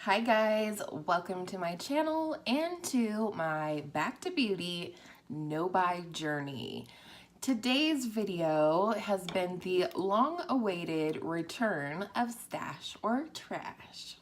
Hi guys, welcome to my channel and to my Back to Beauty no-buy journey. Today's video has been the long-awaited return of Stash or Trash.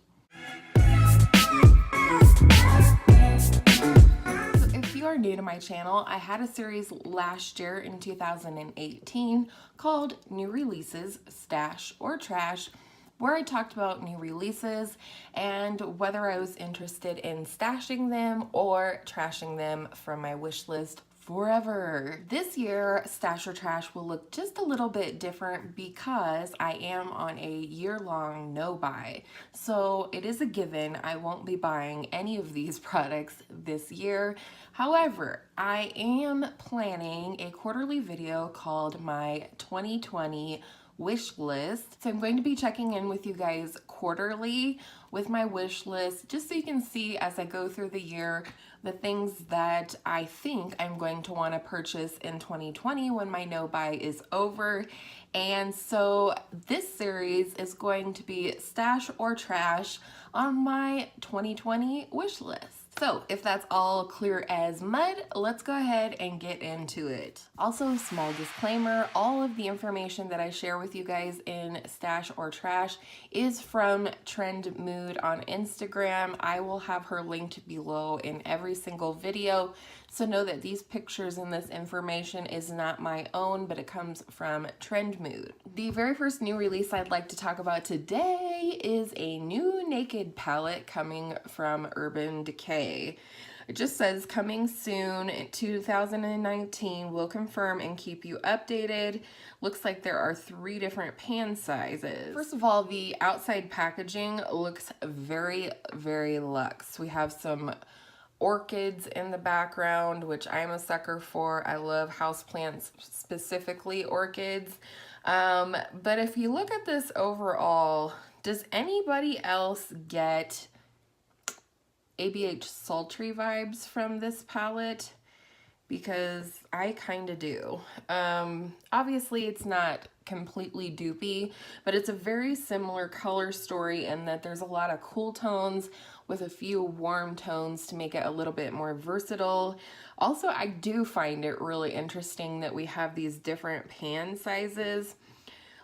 If you are new to my channel, I had a series last year in 2018 called New Releases, Stash or Trash, where I talked about new releases and whether I was interested in stashing them or trashing them from my wish list forever. This year, Stash or Trash will look just a little bit different because I am on a year-long no-buy. So it is a given I won't be buying any of these products this year. However, I am planning a quarterly video called my 2020 wish list. So I'm going to be checking in with you guys quarterly with my wish list, just so you can see as I go through the year the things that I think I'm going to want to purchase in 2020 when my no buy is over. And so this series is going to be Stash or Trash on my 2020 wish list. So if that's all clear as mud, let's go ahead and get into it. Also, small disclaimer, all of the information that I share with you guys in Stash or Trash is from Trend Mood on Instagram. I will have her linked below in every single video. So know that these pictures and this information is not my own, but it comes from Trend Mood. The very first new release I'd like to talk about today is a new Naked palette coming from Decay. It just says coming soon in 2019. We'll confirm and keep you updated. Looks like there are 3 different pan sizes. First of all, the outside packaging looks very, very luxe. We have some orchids in the background, which I'm a sucker for. I love houseplants, specifically orchids. But if you look at this overall, does anybody else get ABH sultry vibes from this palette? Because I kind of do. Obviously it's not completely dupey, but it's a very similar color story in that there's a lot of cool tones with a few warm tones to make it a little bit more versatile. Also, I do find it really interesting that we have these different pan sizes.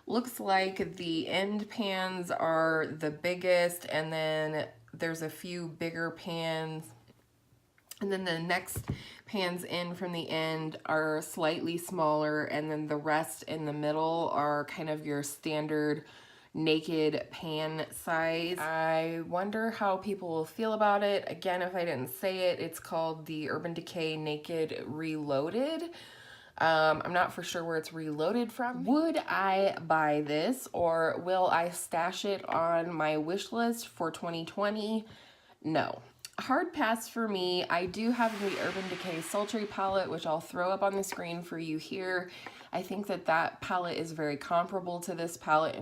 Looks like the end pans are the biggest, and then there's a few bigger pans, and then the next pans in from the end are slightly smaller, and then the rest in the middle are kind of your standard Naked pan size. I wonder how people will feel about it. Again, if I didn't say it, it's called the Urban Decay Naked Reloaded. I'm not for sure where it's reloaded from. Would I buy this, or will I stash it on my wish list for 2020? No. Hard pass for me. I do have the Urban Decay Sultry palette, which I'll throw up on the screen for you here. I think that that palette is very comparable to this palette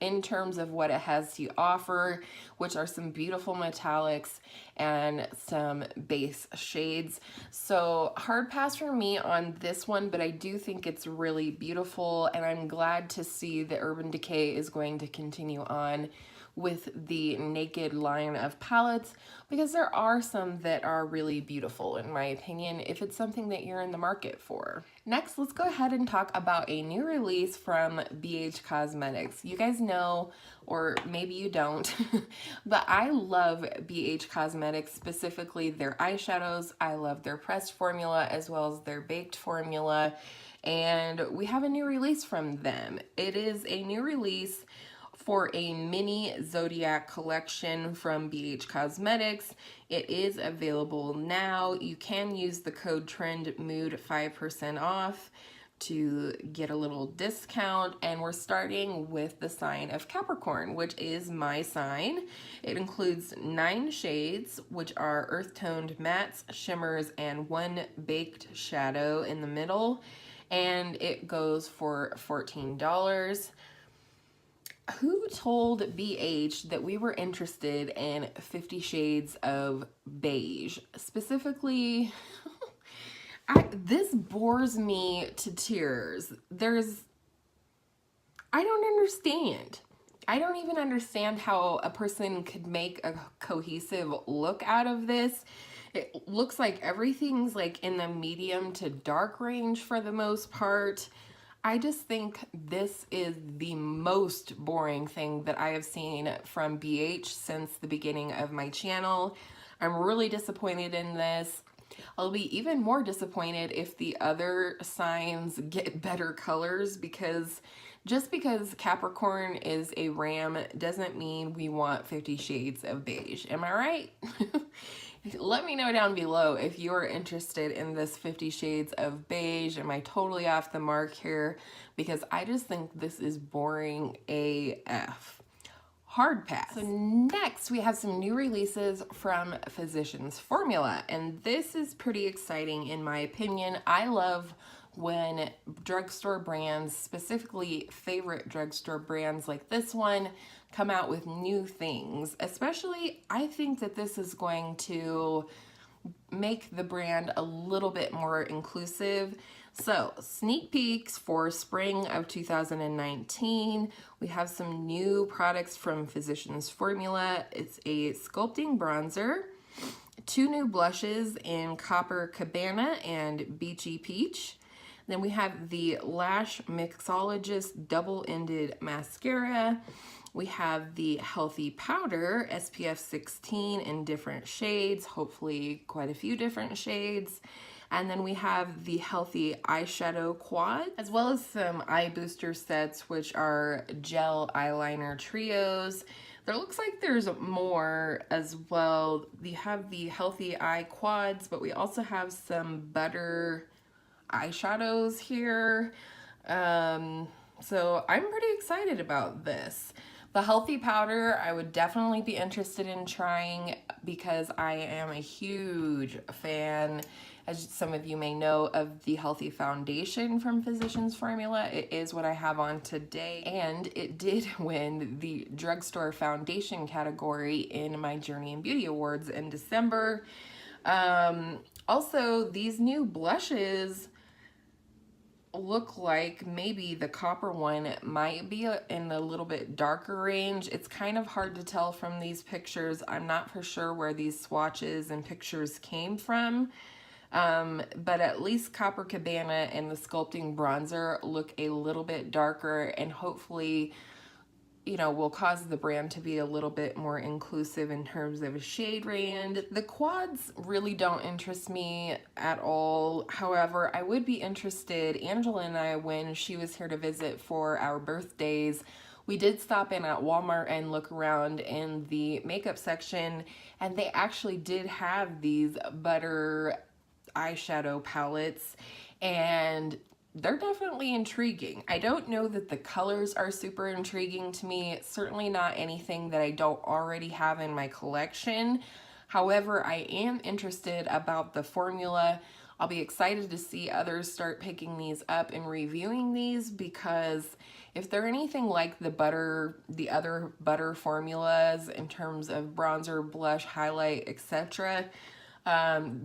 in terms of what it has to offer, which are some beautiful metallics and some base shades. So hard pass for me on this one, but I do think it's really beautiful, and I'm glad to see that Urban Decay is going to continue on with the Naked line of palettes, because there are some that are really beautiful in my opinion if it's something that you're in the market for. Next, let's go ahead and talk about a new release from BH Cosmetics. You guys know, or maybe you don't, but I love BH Cosmetics, specifically their eyeshadows. I love their pressed formula as well as their baked formula, and we have a new release from them. It is a new release for a mini Zodiac collection from BH Cosmetics. It is available now. You can use the code TRENDMOOD 5% off to get a little discount, and we're starting with the sign of Capricorn, which is my sign. It includes 9 shades, which are earth toned mattes, shimmers, and 1 baked shadow in the middle, and it goes for $14. Who told BH that we were interested in 50 Shades of Beige? Specifically, this bores me to tears. I don't understand. I don't even understand how a person could make a cohesive look out of this. It looks like everything's like in the medium to dark range for the most part. I just think this is the most boring thing that I have seen from BH since the beginning of my channel. I'm really disappointed in this. I'll be even more disappointed if the other signs get better colors, because just because Capricorn is a ram doesn't mean we want 50 shades of beige. Am I right? Let me know down below if you're interested in this 50 shades of beige. Am I totally off the mark here? Because I just think this is boring AF. Hard pass. So next we have some new releases from Physicians Formula, and this is pretty exciting in my opinion. I love when drugstore brands, specifically favorite drugstore brands like this one, come out with new things. Especially, I think that this is going to make the brand a little bit more inclusive. So, sneak peeks for spring of 2019. We have some new products from Physicians Formula. It's a sculpting bronzer, 2 new blushes in Copper Cabana and Beachy Peach. Then we have the Lash Mixologist double-ended mascara. We have the Healthy Powder SPF 16 in different shades, hopefully quite a few different shades. And then we have the Healthy Eyeshadow Quad, as well as some eye booster sets, which are gel eyeliner trios. There looks like there's more as well. We have the Healthy Eye Quads, but we also have some butter eyeshadows here. So I'm pretty excited about this. The Healthy Powder I would definitely be interested in trying because I am a huge fan, as some of you may know, of the Healthy Foundation from Physicians Formula. It is what I have on today, and it did win the Drugstore Foundation category in my JourneyInBeauty Awards in December. Also, these new blushes look like maybe the copper one might be in a little bit darker range. It's kind of hard to tell from these pictures. I'm not for sure where these swatches and pictures came from, but at least Copper Cabana and the sculpting bronzer look a little bit darker, and hopefully, you know, will cause the brand to be a little bit more inclusive in terms of a shade range. The quads really don't interest me at all. However, I would be interested, Angela and I, when she was here to visit for our birthdays, we did stop in at Walmart and look around in the makeup section, and they actually did have these butter eyeshadow palettes, and they're definitely intriguing. I don't know that the colors are super intriguing to me. Certainly not anything that I don't already have in my collection. However, I am interested about the formula. I'll be excited to see others start picking these up and reviewing these, because if they're anything like the other butter formulas in terms of bronzer, blush, highlight, etc.,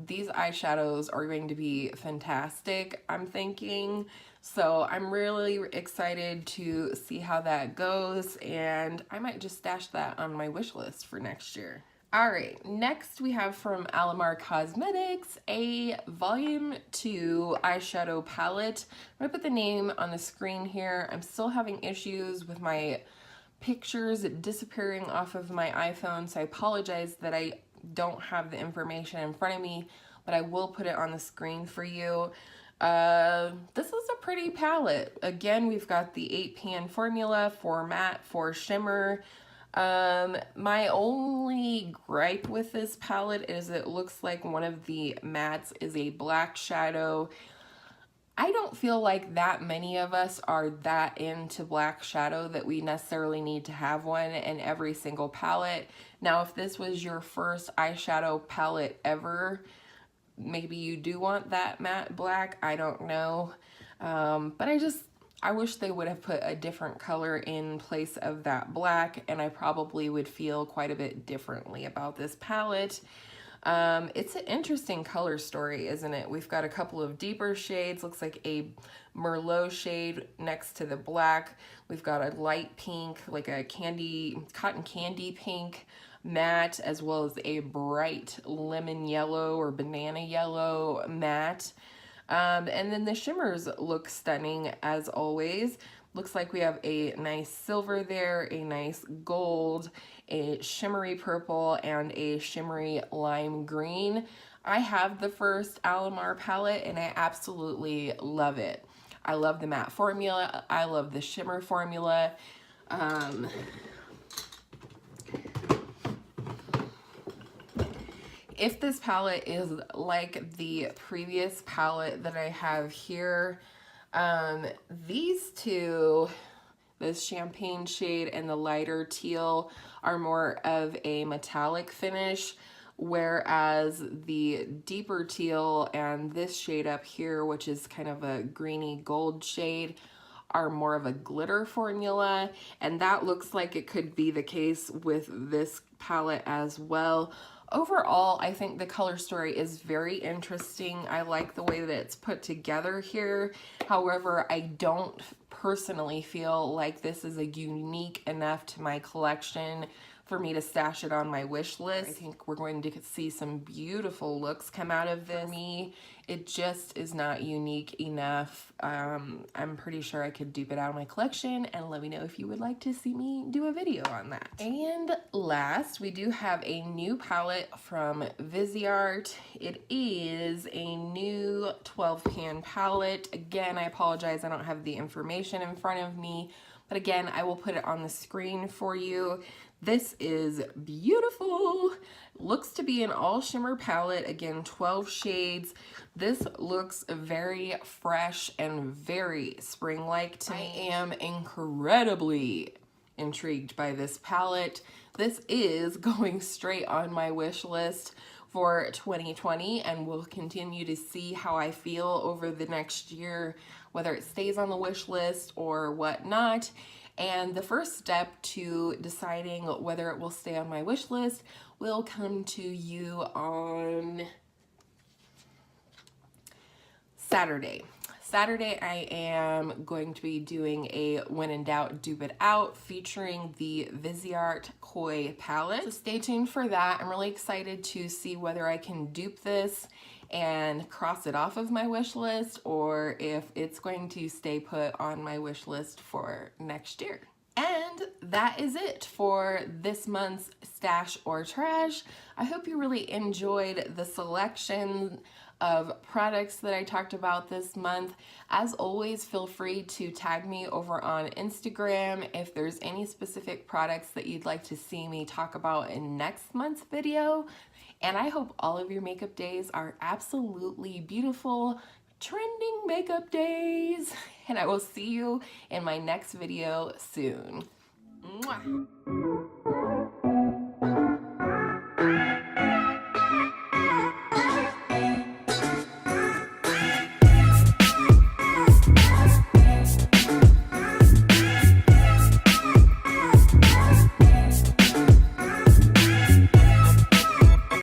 these eyeshadows are going to be fantastic, I'm thinking. So I'm really excited to see how that goes, and I might just stash that on my wish list for next year. All right, next we have from Alomar Cosmetics a volume 2 eyeshadow palette. I'm gonna put the name on the screen here. I'm still having issues with my pictures disappearing off of my iPhone, so I apologize that I don't have the information in front of me, but I will put it on the screen for you. This is a pretty palette. Again, we've got the 8-pan formula for matte, for shimmer. My only gripe with this palette is it looks like one of the mattes is a black shadow. I don't feel like that many of us are that into black shadow that we necessarily need to have one in every single palette. Now, if this was your first eyeshadow palette ever, maybe you do want that matte black, I don't know. But I wish they would have put a different color in place of that black, and I probably would feel quite a bit differently about this palette. It's an interesting color story, isn't it? We've got a couple of deeper shades, looks like a Merlot shade next to the black. We've got a light pink, like a cotton candy pink matte, as well as a bright lemon yellow or banana yellow matte. And then the shimmers look stunning as always. Looks like we have a nice silver there, a nice gold, a shimmery purple, and a shimmery lime green. I have the first Alomar palette and I absolutely love it. I love the matte formula. I love the shimmer formula. If this palette is like the previous palette that I have here, these two, this champagne shade and the lighter teal, are more of a metallic finish, whereas the deeper teal and this shade up here, which is kind of a greeny gold shade, are more of a glitter formula, and that looks like it could be the case with this palette as well. Overall, I think the color story is very interesting. I like the way that it's put together here. However, I don't personally feel like this is a unique enough to my collection for me to stash it on my wish list. I think we're going to see some beautiful looks come out of this. For me, it just is not unique enough. I'm pretty sure I could dupe it out of my collection, and let me know if you would like to see me do a video on that. And last, we do have a new palette from Viseart. It is a new 12 pan palette. Again, I apologize, I don't have the information in front of me, but again, I will put it on the screen for you. This is beautiful. Looks to be an all shimmer palette. Again, 12 shades. This looks very fresh and very spring-like to me. I am incredibly intrigued by this palette. This is going straight on my wish list for 2020, and we'll continue to see how I feel over the next year, whether it stays on the wish list or whatnot. And the first step to deciding whether it will stay on my wish list will come to you on Saturday. Saturday, I am going to be doing a When in Doubt, Dupe It Out featuring the Viseart Koi palette. So stay tuned for that. I'm really excited to see whether I can dupe this and cross it off of my wish list, or if it's going to stay put on my wish list for next year. And that is it for this month's Stash or Trash. I hope you really enjoyed the selection of products that I talked about this month. As always, feel free to tag me over on Instagram if there's any specific products that you'd like to see me talk about in next month's video. And I hope all of your makeup days are absolutely beautiful, trending makeup days. And I will see you in my next video soon. Mwah.